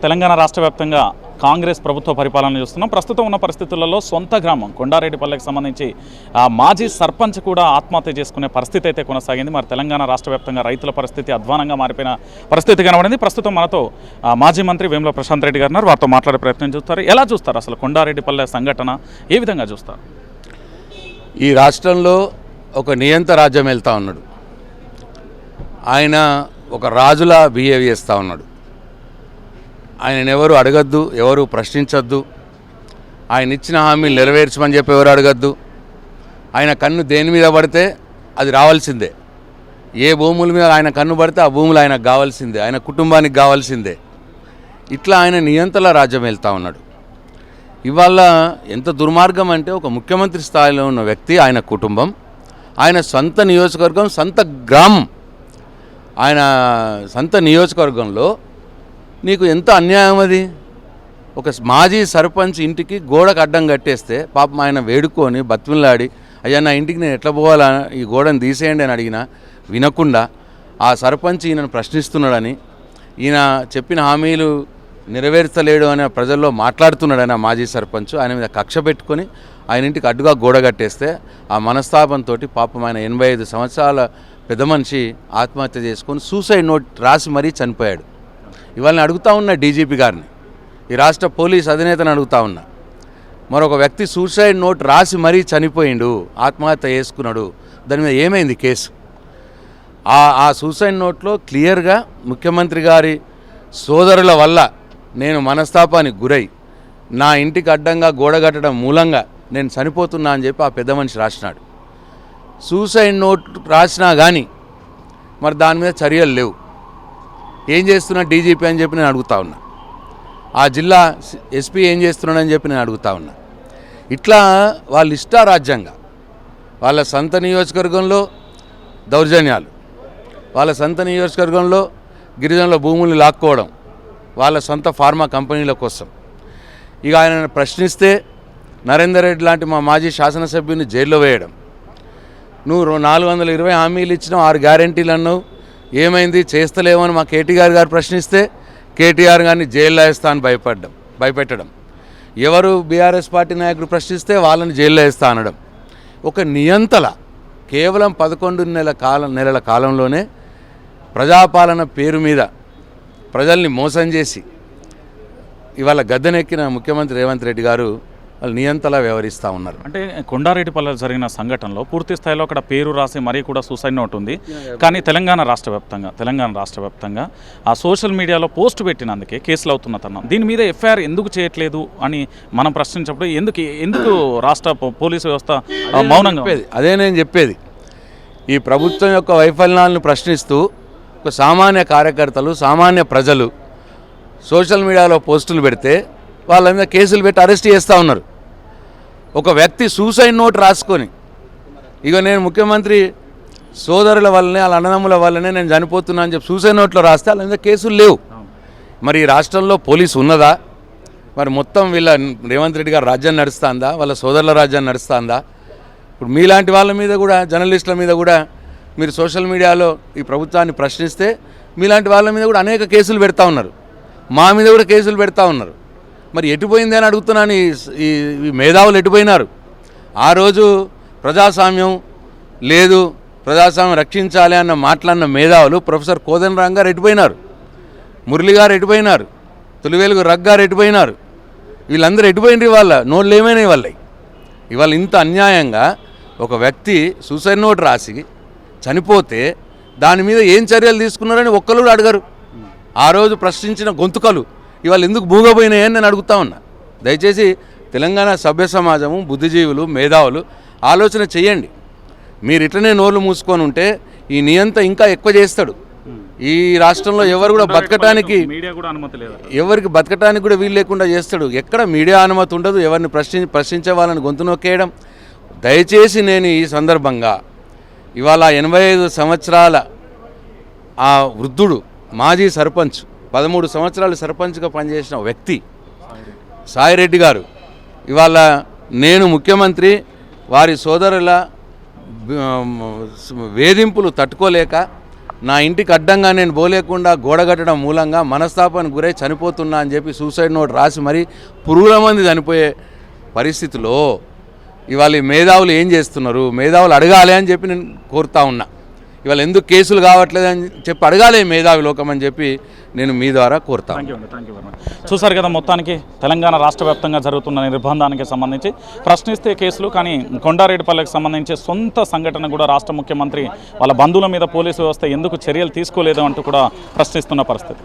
తెలంగాణ రాష్ట్ర వ్యాప్తంగా కాంగ్రెస్ ప్రభుత్వ పరిపాలన చూస్తున్నాం. ప్రస్తుతం ఉన్న పరిస్థితులలో సొంత గ్రామం కొండారెడ్డిపల్లెకి సంబంధించి మాజీ సర్పంచ్ కూడా ఆత్మహత్య చేసుకునే పరిస్థితి అయితే కొనసాగింది. మరి తెలంగాణ రాష్ట్ర వ్యాప్తంగా రైతుల పరిస్థితి అధ్వానంగా మారిపోయిన పరిస్థితి కనబడింది. ప్రస్తుతం మనతో మాజీ మంత్రి వేముల ప్రశాంత్ రెడ్డి గారు ఉన్నారు. వారితో మాట్లాడే ప్రయత్నం చూస్తారు. ఎలా చూస్తారు అసలు కొండారెడ్డిపల్లె సంఘటన ఏ విధంగా చూస్తారు? ఈ రాష్ట్రంలో ఒక నియంత రాజ్యం వెళ్తూ ఉన్నాడు. ఆయన ఒక రాజులా బిహేవ్ చేస్తూ ఉన్నాడు. ఆయనను ఎవరు అడగద్దు, ఎవరు ప్రశ్నించద్దు. ఆయన ఇచ్చిన హామీలు నెరవేర్చమని చెప్పి ఎవరు అడగద్దు. ఆయన కన్ను దేని మీద పడితే అది రావాల్సిందే. ఏ భూముల మీద ఆయన కన్ను పడితే ఆ భూములు ఆయనకు కావాల్సిందే, ఆయన కుటుంబానికి కావాల్సిందే. ఇట్లా ఆయన నియంతల రాజ్యం వెళ్తూ ఉన్నాడు. ఇవాళ ఎంత దుర్మార్గం అంటే ఒక ముఖ్యమంత్రి స్థాయిలో ఉన్న వ్యక్తి, ఆయన కుటుంబం, ఆయన సొంత నియోజకవర్గం, సొంత గ్రామం, ఆయన సొంత నియోజకవర్గంలో నీకు ఎంత అన్యాయం అది. ఒక మాజీ సర్పంచ్ ఇంటికి గోడకు అడ్డం కట్టేస్తే పాపం ఆయన వేడుకొని బతిమిలాడి, అయ్యా నా ఇంటికి నేను ఎట్లా పోవాలా, ఈ గోడను తీసేయండి అని అడిగినా వినకుండా ఆ సర్పంచ్ ఈయనను ప్రశ్నిస్తున్నాడని, ఈయన చెప్పిన హామీలు నెరవేర్చలేడు అని ప్రజల్లో మాట్లాడుతున్నాడని ఆ మాజీ సర్పంచ్ ఆయన మీద కక్ష పెట్టుకొని ఆయన ఇంటికి అడ్డుగా గోడ కట్టేస్తే ఆ మనస్తాపంతో పాపం ఆయన 85 సంవత్సరాల పెద్ద మనిషి ఆత్మహత్య చేసుకొని సూసైడ్ నోట్ రాసి మరీ చనిపోయాడు. ఇవాళ నేను అడుగుతా ఉన్నా డీజీపీ గారిని, ఈ రాష్ట్ర పోలీస్ అధినేతను అడుగుతా ఉన్నా, మరొక వ్యక్తి సూసైడ్ నోట్ రాసి మరీ చనిపోయిండు, ఆత్మహత్య చేసుకున్నాడు, దాని మీద ఏమైంది కేసు? ఆ సూసైడ్ నోట్లో క్లియర్గా ముఖ్యమంత్రి గారి సోదరుల వల్ల నేను మనస్తాపానికి గురై నా ఇంటికి అడ్డంగా గోడగట్టడం మూలంగా నేను చనిపోతున్నా అని చెప్పి ఆ పెద్ద మనిషి రాసినాడు. సూసైడ్ నోట్ రాసినా కానీ మరి దాని మీద చర్యలు లేవు. ఏం చేస్తున్నా డీజీపీ అని చెప్పి నేను అడుగుతా ఉన్నా. ఆ జిల్లా ఎస్పీ ఏం చేస్తున్నాడని చెప్పి నేను అడుగుతా ఉన్నా. ఇట్లా వాళ్ళ ఇష్టారాజ్యంగా వాళ్ళ సొంత నియోజకవర్గంలో దౌర్జన్యాలు, వాళ్ళ సొంత నియోజకవర్గంలో గిరిజనుల భూములు లాక్కోవడం, వాళ్ళ సొంత ఫార్మా కంపెనీల కోసం. ఇక ఆయన ప్రశ్నిస్తే నరేందర్ రెడ్డి లాంటి మా మాజీ శాసనసభ్యుని జైల్లో వేయడం. నువ్వు 420 హామీలు ఇచ్చినావు, 6 గ్యారెంటీలు అన్నావు, ఏమైంది చేస్తలేమని మా కేటీఆర్ గారు ప్రశ్నిస్తే కేటీఆర్ గారిని జైల్లో వేస్తా అని భయపెట్టడం. ఎవరు బీఆర్ఎస్ పార్టీ నాయకుడు ప్రశ్నిస్తే వాళ్ళని జైల్లో వేస్తా అనడం. ఒక నియంతల కేవలం 11 నెలల కాలంలోనే ప్రజాపాలన పేరు మీద ప్రజల్ని మోసం చేసి ఇవాళ గద్దెనెక్కిన ముఖ్యమంత్రి రేవంత్ రెడ్డి గారు వాళ్ళు నియంతలా వ్యవహరిస్తూ ఉన్నారు. అంటే కొండారెడ్డిపల్లెలో జరిగిన సంఘటనలో పూర్తి స్థాయిలో అక్కడ పేరు రాసి మరీ కూడా సూసైడ్ నోట్ ఉంది. కానీ తెలంగాణ రాష్ట్ర వ్యాప్తంగా ఆ సోషల్ మీడియాలో పోస్ట్ పెట్టినందుకే కేసులు అవుతున్న తరుణం. దీని మీద ఎఫ్ఐఆర్ ఎందుకు చేయట్లేదు అని మనం ప్రశ్నించినప్పుడు ఎందుకు రాష్ట్ర పోలీసు వ్యవస్థ మౌనంగా? అదే నేను చెప్పేది. ఈ ప్రభుత్వం యొక్క వైఫల్యాలను ప్రశ్నిస్తూ ఒక సామాన్య కార్యకర్తలు, సామాన్య ప్రజలు సోషల్ మీడియాలో పోస్టులు పెడితే వాళ్ళ మీద కేసులు పెట్టి అరెస్ట్ చేస్తూ ఉన్నారు. ఒక వ్యక్తి సూసైడ్ నోట్ రాసుకొని, ఇక నేను ముఖ్యమంత్రి సోదరుల వల్లనే, వాళ్ళ అన్నదమ్ముల వల్లనే నేను చనిపోతున్నా అని చెప్పి సూసైడ్ నోట్లో రాస్తే వాళ్ళ మీద కేసులు లేవు. మరి ఈ రాష్ట్రంలో పోలీసు ఉన్నదా? మరి మొత్తం వీళ్ళ రేవంత్ రెడ్డి గారు రాజ్యాన్ని నడుస్తుందా, వాళ్ళ సోదరుల రాజ్యాన్ని నడుస్తుందా? ఇప్పుడు మీలాంటి వాళ్ళ మీద కూడా, జర్నలిస్టుల మీద కూడా మీరు సోషల్ మీడియాలో ఈ ప్రభుత్వాన్ని ప్రశ్నిస్తే మీలాంటి వాళ్ళ మీద కూడా అనేక కేసులు పెడతా ఉన్నారు. మా మీద కూడా కేసులు పెడతా ఉన్నారు. మరి ఎటుపోయింది అని అడుగుతున్నాను. ఈ మేధావులు ఎటుపోయినారు? ఆ రోజు ప్రజాస్వామ్యం లేదు, ప్రజాస్వామ్యం రక్షించాలి అన్న మాట్లాడిన మేధావులు ప్రొఫెసర్ కోదండరాం గారు ఎటుపోయినారు? మురళి గారు ఎటుపోయినారు? తొలివేలుగు రగ్ గారు ఎటుపోయినారు? వీళ్ళందరూ ఎటుపోయినారు? వాళ్ళ నోళ్ళు ఏమైనాయి వాళ్ళవి? ఇవాళ ఇంత అన్యాయంగా ఒక వ్యక్తి సూసైడ్ నోట్ రాసి చనిపోతే దాని మీద ఏం చర్యలు తీసుకున్నారని ఒక్కరు కూడా అడగరు. ఆ రోజు ప్రశ్నించిన గొంతుకలు ఇవాళ ఎందుకు మూగపోయినాయని నేను అడుగుతా ఉన్నా. దయచేసి తెలంగాణ సభ్య సమాజము, బుద్ధిజీవులు, మేధావులు ఆలోచన చేయండి. మీరు ఇట్లనే నోళ్ళు మూసుకొని ఉంటే ఈ నియంత ఇంకా ఎక్కువ చేస్తాడు. ఈ రాష్ట్రంలో ఎవరు కూడా బతకటానికి, ఎవరికి బతకటానికి కూడా వీలు లేకుండా చేస్తాడు. ఎక్కడ మీడియా అనుమతి ఉండదు. ఎవరిని ప్రశ్నించే వాళ్ళని గొంతు నొక్కేయడం. దయచేసి నేను ఈ సందర్భంగా ఇవాళ 85 సంవత్సరాల ఆ వృద్ధుడు మాజీ సర్పంచ్, 13 సంవత్సరాలు సర్పంచ్గా పనిచేసిన వ్యక్తి సాయిరెడ్డి గారు ఇవాళ నేను ముఖ్యమంత్రి వారి సోదరుల వేధింపులు తట్టుకోలేక నా ఇంటికి అడ్డంగా నేను పోలేకుండా గోడ కట్టడం మూలంగా మనస్తాపానికి గురై చనిపోతున్నా అని చెప్పి సూసైడ్ నోట్ రాసి మరీ పురుగుల మంది చనిపోయే పరిస్థితిలో ఇవాళ ఈ మేధావులు ఏం చేస్తున్నారు? మేధావులు అడగాలి అని చెప్పి నేను కోరుతా ఉన్నా. ఇవాళ ఎందుకు కేసులు కావట్లేదు అని చెప్పి అడగాలి మేధావి లోకం అని చెప్పి నేను మీ ద్వారా కోరుతాను. Thank you very much. చూసారు కదా, మొత్తానికి తెలంగాణ రాష్ట్ర వ్యాప్తంగా జరుగుతున్న నిర్బంధానికి సంబంధించి ప్రశ్నిస్తే కేసులు, కానీ కొండారెడ్డిపల్లెకి సంబంధించి సొంత సంఘటన కూడా రాష్ట్ర ముఖ్యమంత్రి వాళ్ళ బంధువుల మీద పోలీసు వ్యవస్థ ఎందుకు చర్యలు తీసుకోలేదు అంటూ కూడా ప్రశ్నిస్తున్న పరిస్థితి.